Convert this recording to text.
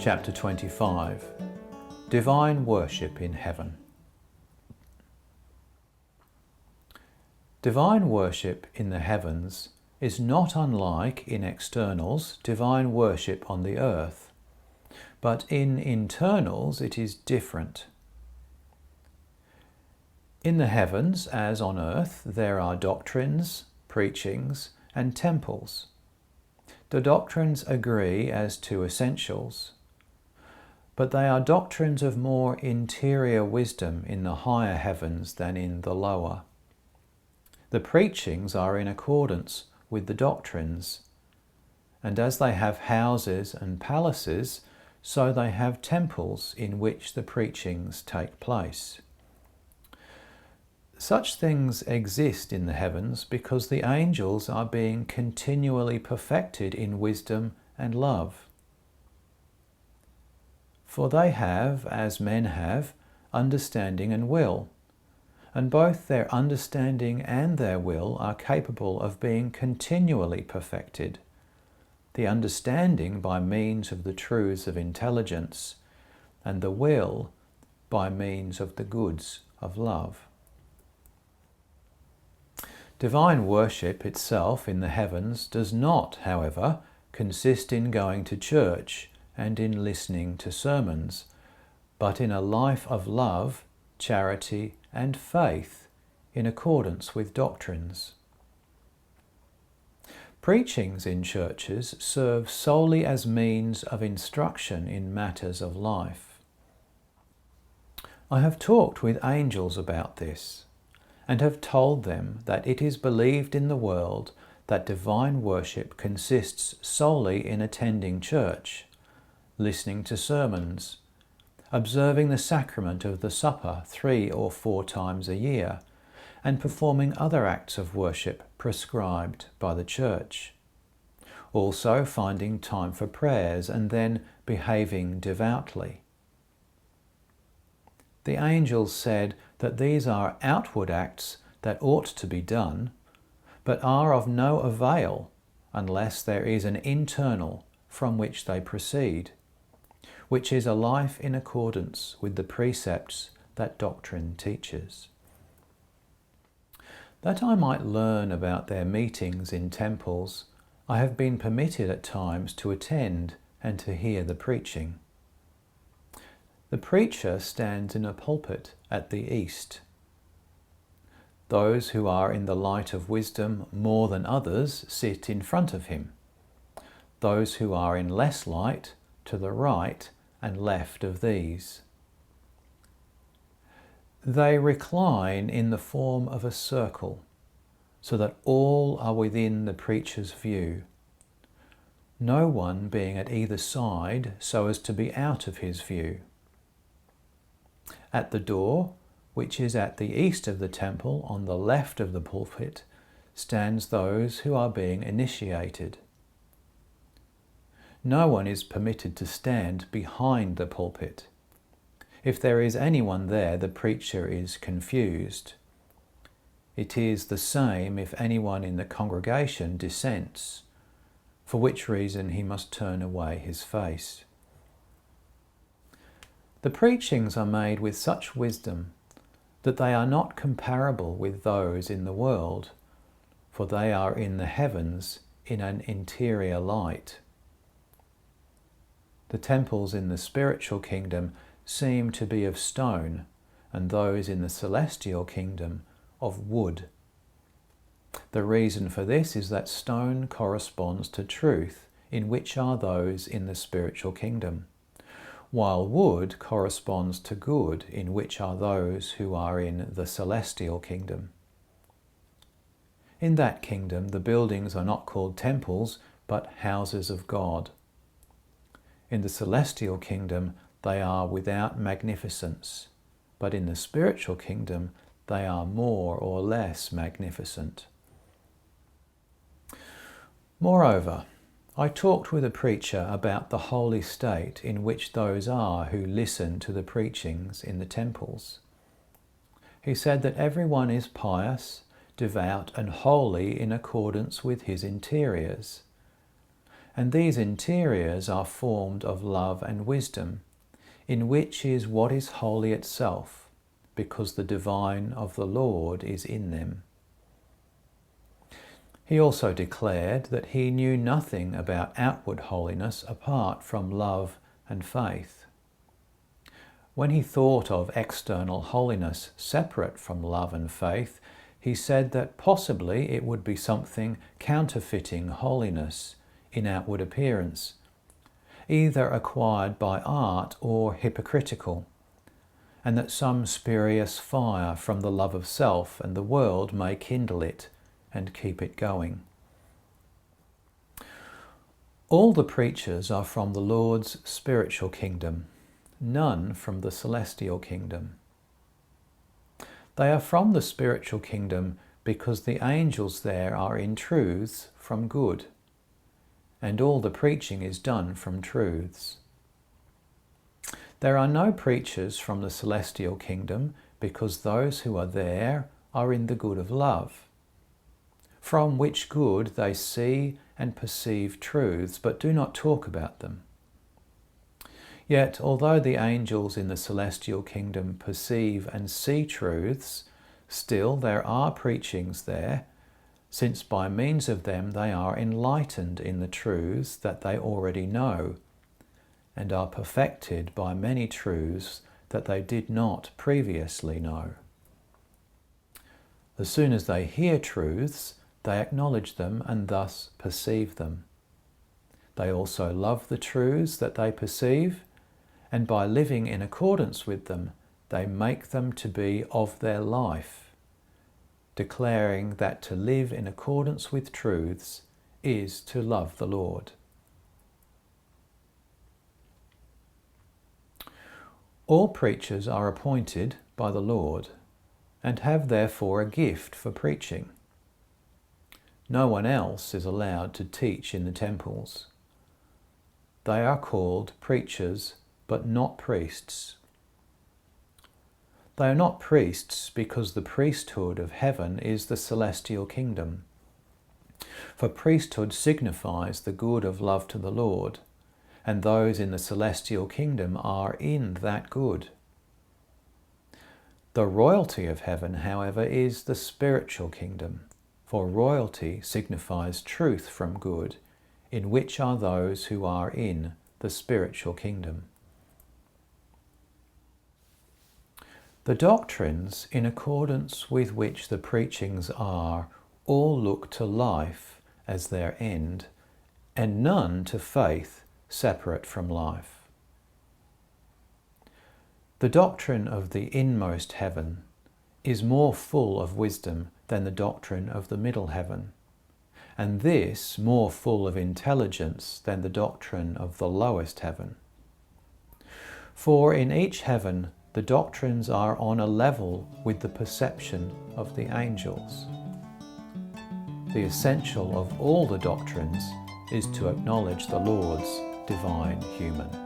chapter 25, Divine Worship in Heaven. Divine worship in the heavens is not unlike in externals divine worship on the earth, but in internals it is different. In the heavens, as on earth, there are doctrines, preachings, and temples. The doctrines agree as to essentials, but they are doctrines of more interior wisdom in the higher heavens than in the lower. The preachings are in accordance with the doctrines, and as they have houses and palaces, so they have temples in which the preachings take place. Such things exist in the heavens because the angels are being continually perfected in wisdom and love. For they have, as men have, understanding and will, and both their understanding and their will are capable of being continually perfected, the understanding by means of the truths of intelligence, and the will by means of the goods of love. Divine worship itself in the heavens does not, however, consist in going to church and in listening to sermons, but in a life of love, charity, and faith in accordance with doctrines. Preachings in churches serve solely as means of instruction in matters of life. I have talked with angels about this, and have told them that it is believed in the world that divine worship consists solely in attending church, listening to sermons, observing the sacrament of the supper 3 or 4 times a year, and performing other acts of worship prescribed by the church. Also finding time for prayers and then behaving devoutly. The angels said that these are outward acts that ought to be done, but are of no avail unless there is an internal from which they proceed, which is a life in accordance with the precepts that doctrine teaches. That I might learn about their meetings in temples, I have been permitted at times to attend and to hear the preaching. The preacher stands in a pulpit at the east. Those who are in the light of wisdom more than others sit in front of him. Those who are in less light to the right and left of these. They recline in the form of a circle, so that all are within the preacher's view, no one being at either side so as to be out of his view. At the door, which is at the east of the temple on the left of the pulpit, stands those who are being initiated. No one is permitted to stand behind the pulpit. If there is anyone there, the preacher is confused. It is the same if anyone in the congregation dissents, for which reason he must turn away his face. The preachings are made with such wisdom that they are not comparable with those in the world, for they are in the heavens in an interior light. The temples in the spiritual kingdom seem to be of stone, and those in the celestial kingdom of wood. The reason for this is that stone corresponds to truth, in which are those in the spiritual kingdom, while wood corresponds to good, in which are those who are in the celestial kingdom. In that kingdom, the buildings are not called temples, but houses of God. In the celestial kingdom, they are without magnificence, but in the spiritual kingdom, they are more or less magnificent. Moreover, I talked with a preacher about the holy state in which those are who listen to the preachings in the temples. He said that everyone is pious, devout and holy in accordance with his interiors, and these interiors are formed of love and wisdom, in which is what is holy itself, because the divine of the Lord is in them. He also declared that he knew nothing about outward holiness apart from love and faith. When he thought of external holiness separate from love and faith, he said that possibly it would be something counterfeiting holiness in outward appearance, either acquired by art or hypocritical, and that some spurious fire from the love of self and the world may kindle it and keep it going. All the preachers are from the Lord's spiritual kingdom, none from the celestial kingdom. They are from the spiritual kingdom because the angels there are in truths from good, and all the preaching is done from truths. There are no preachers from the celestial kingdom because those who are there are in the good of love, from which good they see and perceive truths, but do not talk about them. Yet, although the angels in the celestial kingdom perceive and see truths, still there are preachings there, since by means of them they are enlightened in the truths that they already know, and are perfected by many truths that they did not previously know. As soon as they hear truths, they acknowledge them and thus perceive them. They also love the truths that they perceive, and by living in accordance with them, they make them to be of their life, declaring that to live in accordance with truths is to love the Lord. All preachers are appointed by the Lord and have therefore a gift for preaching. No one else is allowed to teach in the temples. They are called preachers, but not priests. They are not priests because the priesthood of heaven is the celestial kingdom. For priesthood signifies the good of love to the Lord, and those in the celestial kingdom are in that good. The royalty of heaven, however, is the spiritual kingdom, for royalty signifies truth from good, in which are those who are in the spiritual kingdom. The doctrines in accordance with which the preachings are all look to life as their end, and none to faith separate from life. The doctrine of the inmost heaven is more full of wisdom than the doctrine of the middle heaven, and this more full of intelligence than the doctrine of the lowest heaven. For in each heaven the doctrines are on a level with the perception of the angels. The essential of all the doctrines is to acknowledge the Lord's divine human.